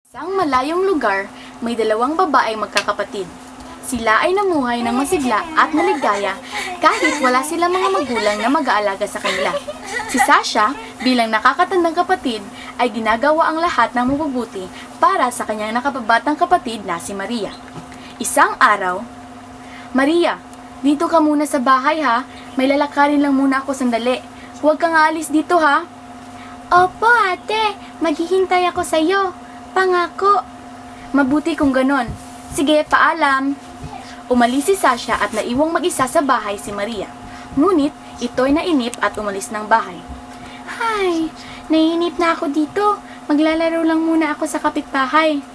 Isang malayong lugar, may dalawang babaeng magkakapatid. Sila ay namuhay ng masigla at maligaya kahit wala silang mga magulang na mag-aalaga sa kanila. Si Sasha, bilang nakakatandang kapatid, ay ginagawa ang lahat ng mabubuti para sa kanyang nakababatang kapatid na si Maria. Isang araw, Maria, dito ka muna sa bahay ha. May lalakarin lang muna ako sandali. Huwag kang aalis dito ha. Opo ate, maghihintay ako sa'yo. Pangako. Mabuti kung ganon. Sige, paalam. Umalis si Sasha at naiwang mag-isa sa bahay si Maria. Ngunit, ito'y nainip at umalis ng bahay. Hay, naiinip na ako dito. Maglalaro lang muna ako sa kapitbahay.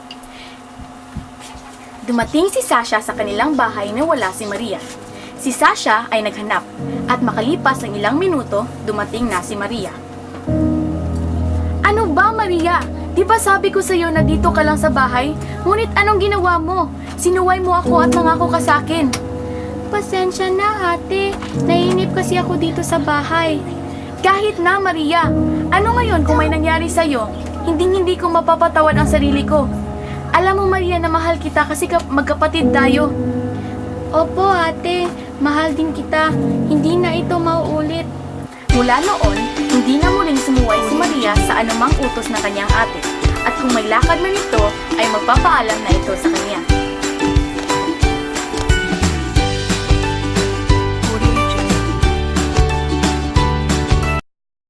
Dumating si Sasha sa kanilang bahay na wala si Maria. Si Sasha ay naghanap at makalipas ang ilang minuto, dumating na si Maria. Ano ba, Maria? Di ba sabi ko sa'yo na dito ka lang sa bahay? Ngunit anong ginawa mo? Sinuway mo ako at nangako ka sa akin. Pasensya na, ate. Naiinip kasi ako dito sa bahay. Kahit na, Maria. Ano ngayon kung may nangyari sa'yo? Hindi ko mapapatawad ang sarili ko. Alam mo, Maria, na mahal kita kasi magkapatid tayo. Opo, ate. Mahal din kita. Hindi na ito mauulit. Mula noon, hindi na muling sumuway si Maria sa anumang utos ng kanyang ate. At kung may lakad man ito, ay magpapaalam na ito sa kanya.